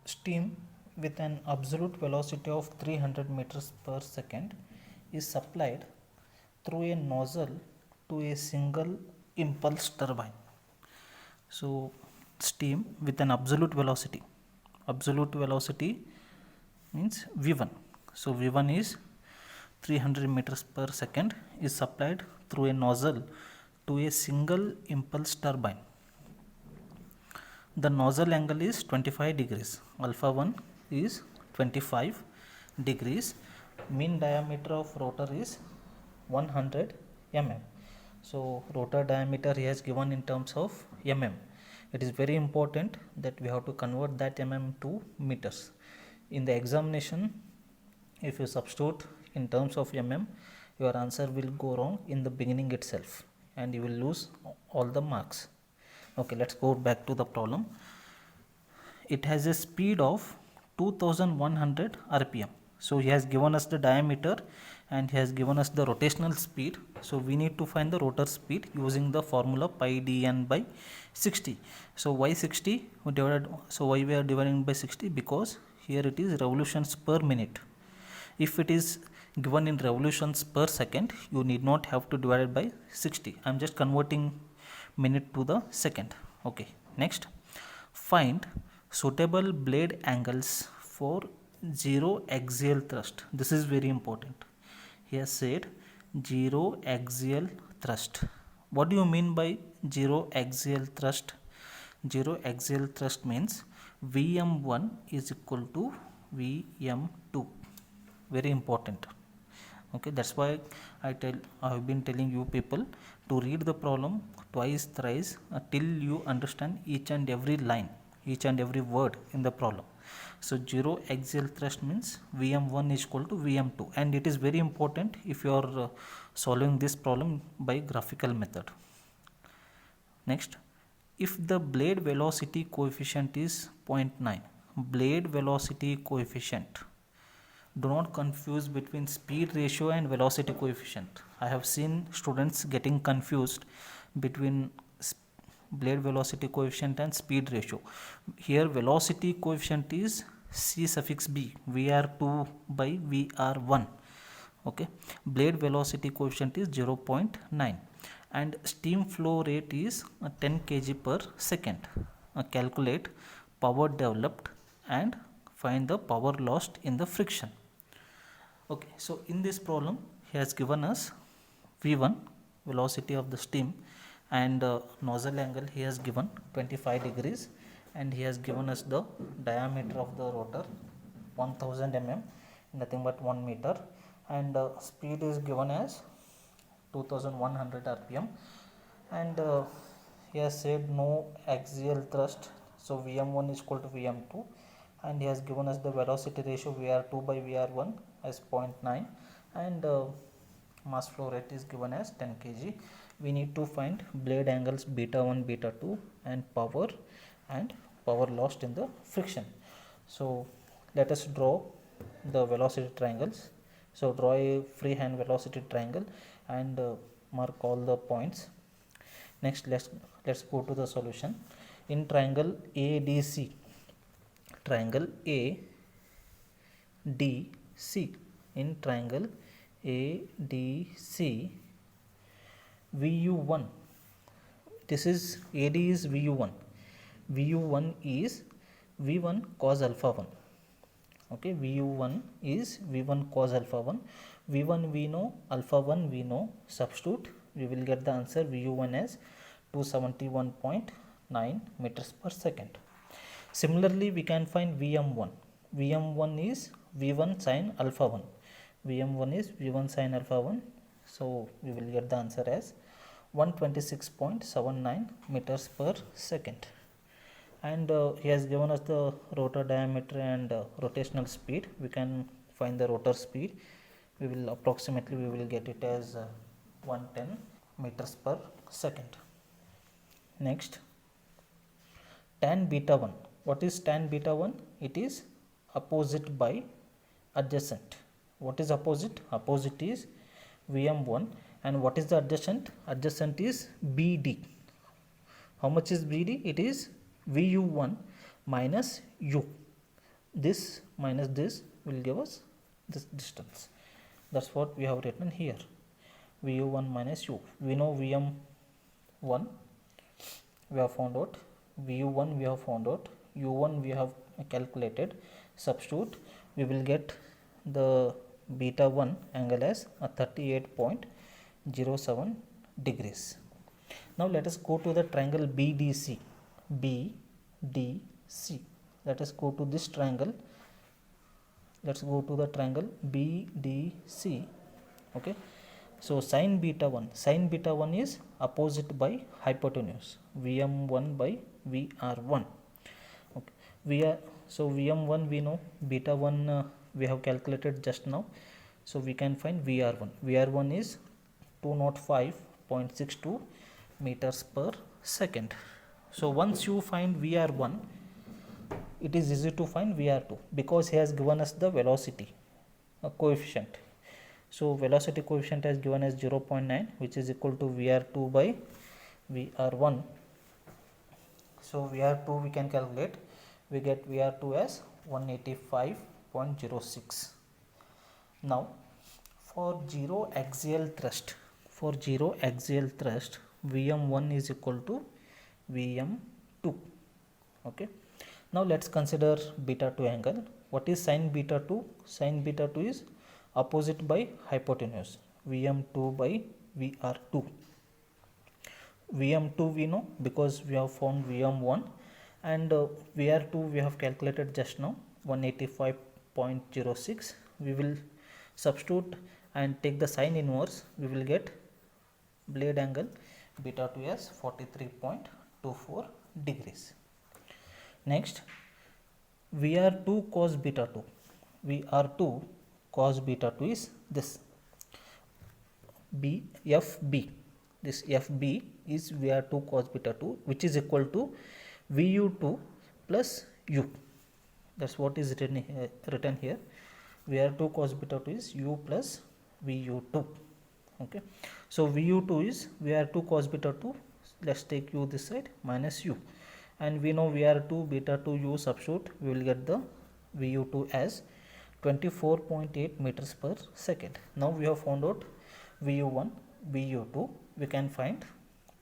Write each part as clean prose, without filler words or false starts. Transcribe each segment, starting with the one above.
Steam with an absolute velocity of 300 meters per second is supplied through a nozzle to a single impulse turbine. So, steam with an absolute velocity means V1. So, V1 is 300 meters per second is supplied through a nozzle to a single impulse turbine. The nozzle angle is 25 degrees. Alpha 1 is 25 degrees. Mean diameter of rotor is 100 mm. So, rotor diameter he has given in terms of mm. It is very important that we have to convert that mm to meters. In the examination, if you substitute in terms of mm, your answer will go wrong in the beginning itself and you will lose all the marks. Okay, let's go back to the problem. It has a speed of 2100 rpm. So he has given us the diameter and he has given us the rotational speed. So we need to find the rotor speed using the formula pi dn by 60. So why 60 divided? So why we are dividing by 60? Because here it is revolutions per minute. If it is given in revolutions per second, you need not have to divide it by 60. I am just converting minute to the second. Okay, next, find suitable blade angles for zero axial thrust. This is very important. He has said zero axial thrust. What do you mean by zero axial thrust? Zero axial thrust means Vm1 is equal to Vm2. Very important. Okay, that's why I have been telling you people to read the problem twice, thrice till you understand each and every line, each and every word in the problem. So zero axial thrust means Vm1 is equal to Vm2, and it is very important if you are solving this problem by graphical method. Next, if the blade velocity coefficient is 0.9, blade velocity coefficient, do not confuse between speed ratio and velocity coefficient. I have seen students getting confused between blade velocity coefficient and speed ratio. Here velocity coefficient is C suffix B, VR2 by VR1. Okay, blade velocity coefficient is 0.9 and steam flow rate is 10 kg per second. Calculate power developed and find the power lost in the friction. Okay, so in this problem he has given us V1 velocity of the steam and nozzle angle he has given 25 degrees and he has given us the diameter of the rotor 1000 mm, nothing but 1 meter, and speed is given as 2100 rpm, and he has said no axial thrust, so Vm1 is equal to Vm2, and he has given us the velocity ratio VR2 by VR1 as 0.9 and mass flow rate is given as 10 kg. We need to find blade angles beta 1, beta 2 and power lost in the friction. So let us draw the velocity triangles. So draw a freehand velocity triangle and mark all the points. Next, let's go to the solution. In triangle ADC, in triangle ADC, VU1, this is AD is VU1, VU1 is V1 cos alpha 1. Okay, VU1 is V1 cos alpha 1. V1 we know, alpha 1 we know, substitute, we will get the answer VU1 as 271.9 meters per second. Similarly, we can find Vm1. Vm1 is V1 sin alpha 1. Vm1 is V1 sin alpha 1. So we will get the answer as 126.79 meters per second. And he has given us the rotor diameter and rotational speed. We can find the rotor speed. We will get it as 110 meters per second. Next, tan beta 1. What is tan beta 1? It is opposite by adjacent. What is opposite? Opposite is Vm1, and what is the adjacent? Adjacent is BD. How much is BD? It is VU1 minus U. this minus this will give us this distance. That's what we have written here. VU1 minus U. We know VM1 we have found out, VU1 we have found out, U1 we have calculated. Substitute, we will get the beta 1 angle as a 38.07 degrees. Now let us go to the triangle BDC. BDC. Let us go to this triangle. Let's go to the triangle BDC. Okay. So sin beta 1. Sin beta 1 is opposite by hypotenuse. VM1 by VR1. Okay. So VM1 we know, beta 1 we have calculated just now. So we can find VR1. VR1 is 205.62 meters per second. So once you find VR1, it is easy to find VR2 because he has given us the velocity coefficient. So velocity coefficient has given as 0.9, which is equal to VR2 by VR1. So VR2 we can calculate. We get VR2 as 185.06. Now for zero axial thrust, VM1 is equal to VM2. Okay. Now let's consider beta 2 angle. What is sin beta 2? Sin beta 2 is opposite by hypotenuse, VM2 by VR2. VM2 we know because we have found VM1, and VR2 we have calculated just now, 185.06. We will substitute and take the sine inverse. We will get blade angle beta 2 as 43.24 degrees. Next, VR2 cos beta 2. VR2 cos beta 2 is this FB. This FB is VR2 cos beta 2, which is equal to VU2 plus U. That's what is written here. VR2 cos beta 2 is U plus VU2. Okay. So VU2 is VR2 cos beta 2. Let's take U this side minus U. And we know VR2 beta 2 U substitute, we will get the VU2 as 24.8 meters per second. Now we have found out VU1, VU2. We can find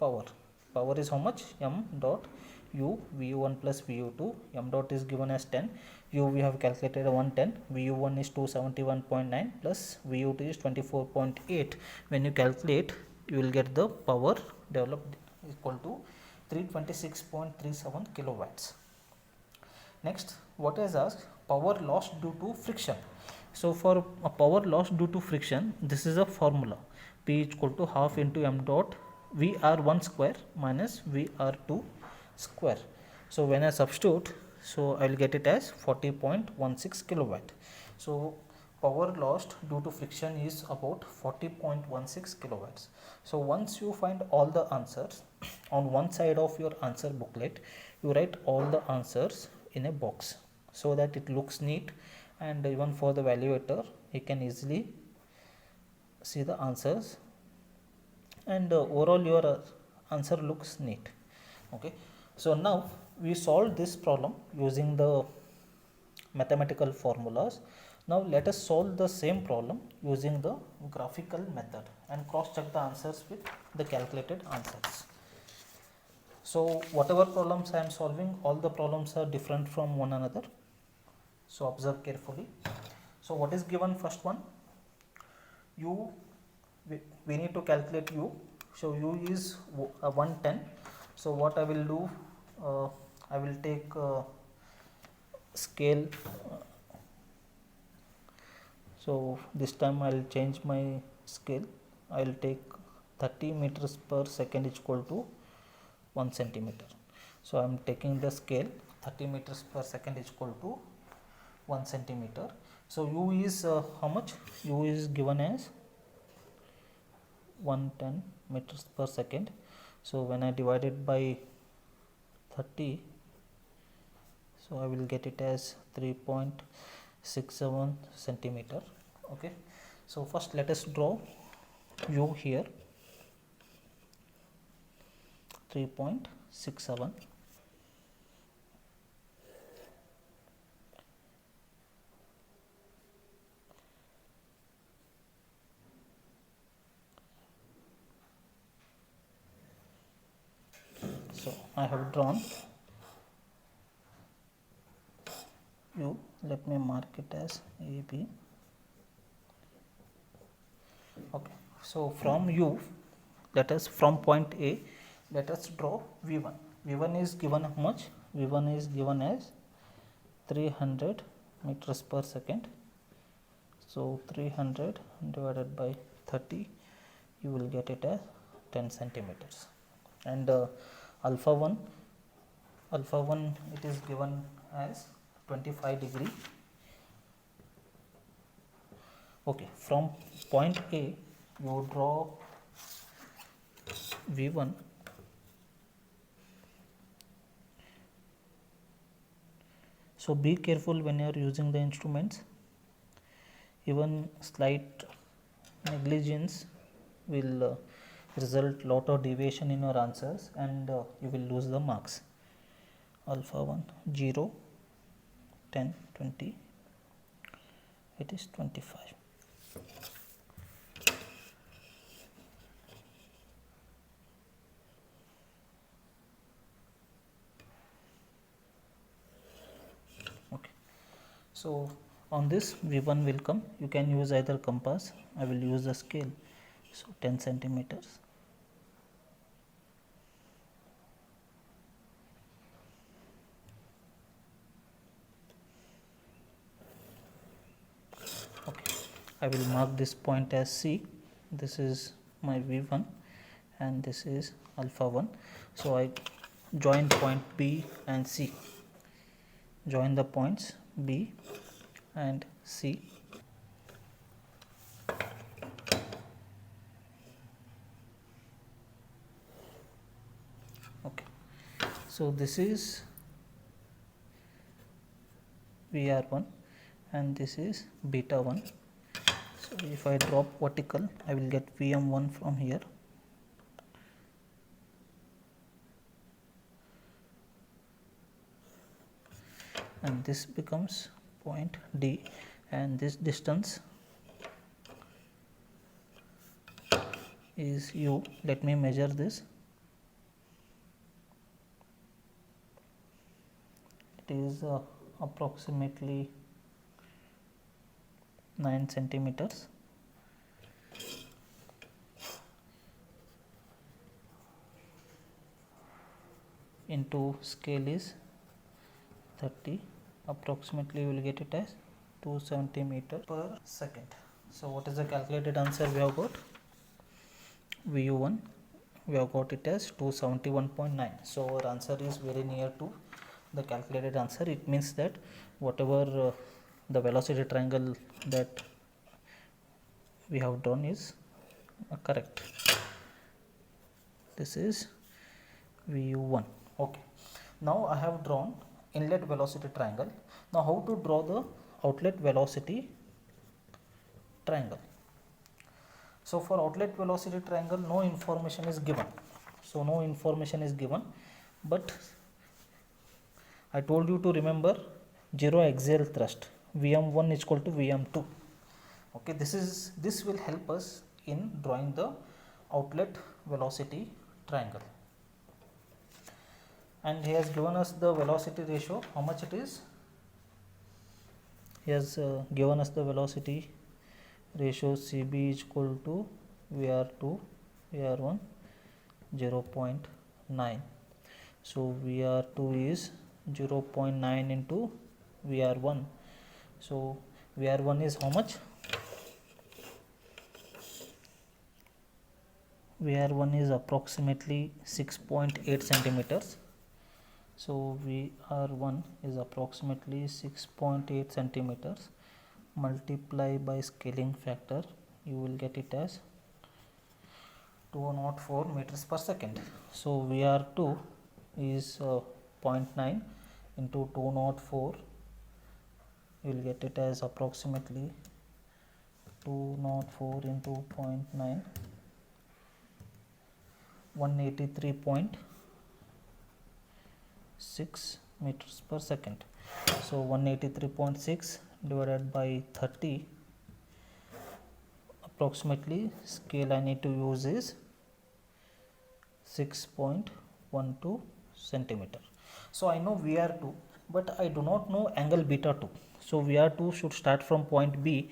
power. Power is how much? M dot U VU1 plus VU2. M dot is given as 10. U we have calculated 110. VU1 is 271.9 plus VU2 is 24.8. When you calculate, you will get the power developed equal to 326.37 kilowatts. Next, what is asked? Power lost due to friction. So for a power lost due to friction, this is a formula. P is equal to half into m dot VR1 square minus VR2 square. So when I substitute, so I will get it as 40.16 kilowatt. So power lost due to friction is about 40.16 kilowatts. So once you find all the answers, on one side of your answer booklet, you write all the answers in a box so that it looks neat, and even for the evaluator, he can easily see the answers, and overall your answer looks neat. Okay. So now we solved this problem using the mathematical formulas. Now let us solve the same problem using the graphical method and cross check the answers with the calculated answers. So whatever problems I am solving, all the problems are different from one another. So observe carefully. So what is given? First one, U, we need to calculate U. So U is 110. So what I will do, I will take scale. So this time I will change my scale. I will take 30 meters per second is equal to 1 centimeter. So I am taking the scale, 30 meters per second is equal to 1 centimeter. So U is how much? U is given as 110 meters per second. So when I divide it by 30, so I will get it as 3.67 centimeter. Okay. So first let us draw U here, 3.67. So I have drawn u. Let me mark it as AB. Okay, so from u, let us from point A, let us draw V1. V1 is given how much? V1 is given as 300 meters per second. So 300 divided by 30, you will get it as 10 centimeters. And alpha 1 it is given as 25 degree. Okay, from point A you draw V1. So be careful when you are using the instruments. Even slight negligence will result lot of deviation in your answers, and you will lose the marks. Alpha 1 0 10 20, it is 25. Okay, so on this V1 will come. You can use either compass. I will use the scale. So 10 centimeters. Okay, I will mark this point as C. This is my V1 and this is alpha 1. So I join point B and C. Join the points B and C. Okay, so this is VR1 and this is beta 1. So if I drop vertical, I will get VM1 from here. And this becomes point D, and this distance is U. Let me measure this. It is approximately 9 centimeters. Into scale is 30. Approximately you will get it as 270 meters per second. So what is the calculated answer we have got? VU1 we have got it as 271.9. So our answer is very near to the calculated answer. It means that whatever the velocity triangle that we have drawn is correct. This is VU1. Okay, now I have drawn inlet velocity triangle. Now how to draw the outlet velocity triangle? So for outlet velocity triangle, no information is given. So no information is given, but I told you to remember zero axial thrust. VM1 is equal to VM2. Okay, this will help us in drawing the outlet velocity triangle. And he has given us the velocity ratio. How much it is? He has given us the velocity ratio CB is equal to VR2 VR1 0.9. So VR2 is 0.9 into VR1. So VR1 is how much? VR1 is approximately 6.8 centimeters. So VR1 is approximately 6.8 centimeters. Multiply by scaling factor, you will get it as 204 meters per second. So VR2 is 0.9 into 204, you will get it as approximately 204 into 0.9, 183.6 meters per second. So 183.6 divided by 30, approximately scale I need to use is 6.12 centimeter. So I know VR2, but I do not know angle beta 2. So VR2 should start from point B.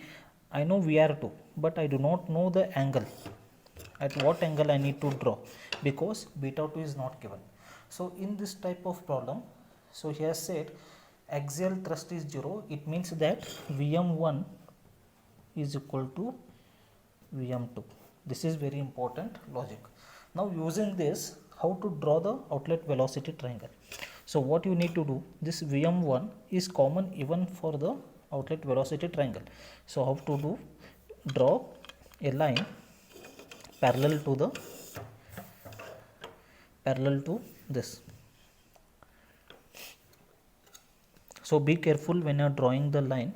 I know VR2, but I do not know the angle, at what angle I need to draw, because beta 2 is not given. So in this type of problem, so he has said axial thrust is 0. It means that Vm1 is equal to Vm2. This is very important logic. Now using this, how to draw the outlet velocity triangle. So what you need to do, this Vm1 is common even for the outlet velocity triangle. So how to do, draw a line parallel to this. So be careful when you are drawing the line.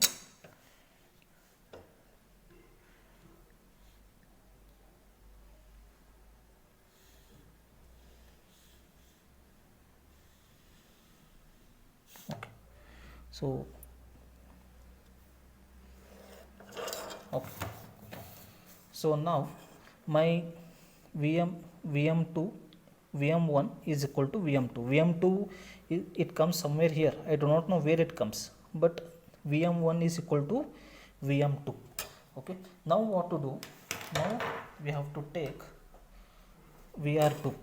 Okay. So okay. So now my Vm2 Vm1 is equal to Vm2. Vm2 it comes somewhere here. I do not know where it comes, but Vm1 is equal to Vm2. Okay. Now what to do? Now we have to take VR2.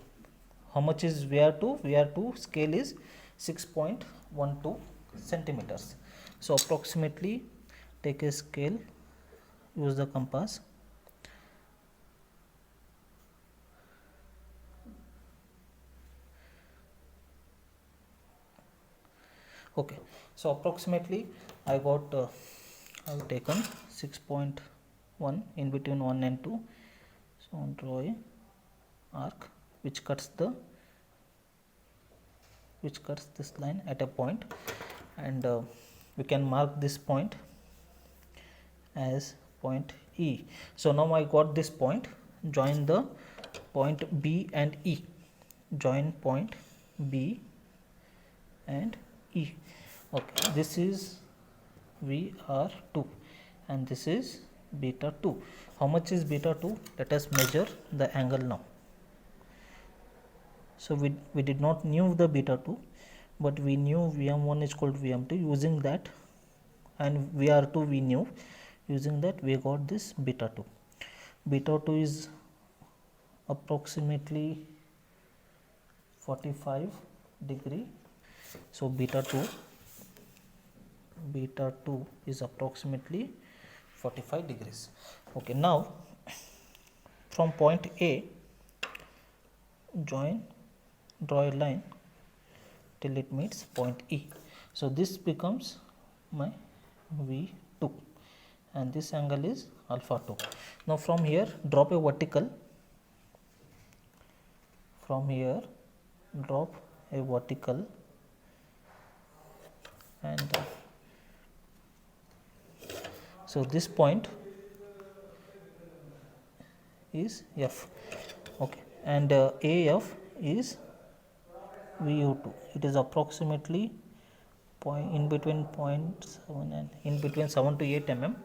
How much is VR2? VR2 scale is 6.12 centimeters. So approximately take a scale, use the compass. Okay, so approximately I got I have taken 6.1 in between 1 and 2. So draw a arc which cuts this line at a point, and we can mark this point as point E. So now I got this point. Join the point B and E. Join point B and E. Okay, this is VR2 and this is beta 2. How much is beta 2? Let us measure the angle now. So we did not knew the beta 2, but we knew Vm1 is equal to Vm2. Using that, and VR2 we knew, using that we got this beta 2. Beta 2 is approximately 45 degree. So beta 2 is approximately 45 degrees. Okay, now from point A, draw a line till it meets point E. So this becomes my V2 and this angle is alpha 2. Now from here drop a vertical. From here drop a vertical and so this point is F. Okay, and AF is VU2. It is approximately in between 0.7 and in between 7 to 8 mm.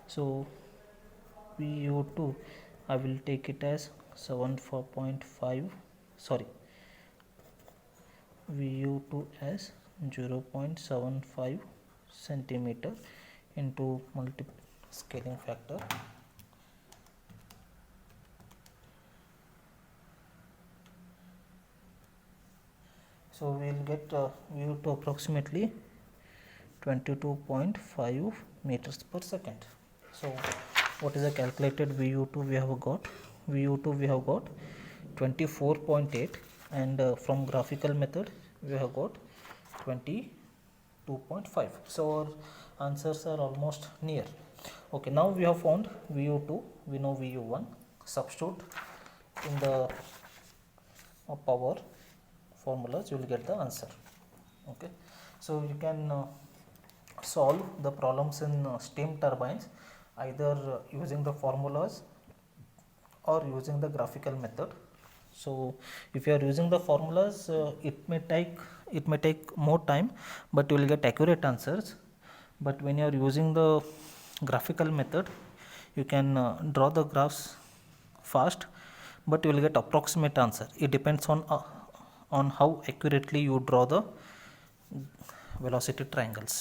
So VU2 I will take it as 7.5. Sorry, VU2 as 0.75 centimeter into scaling factor. So we will get VU2 approximately 22.5 meters per second. So what is the calculated VU2 we have got? VU2 we have got 24.8 and from graphical method we have got 22.5. So our answers are almost near. Okay, now we have found VU2, we know VU1. Substitute in the power formulas, you will get the answer. Okay, so you can solve the problems in steam turbines either using the formulas or using the graphical method. So if you are using the formulas, it may take more time, but you will get accurate answers. But when you are using the graphical method, you can draw the graphs fast, but you will get approximate answer. It depends on on how accurately you draw the velocity triangles.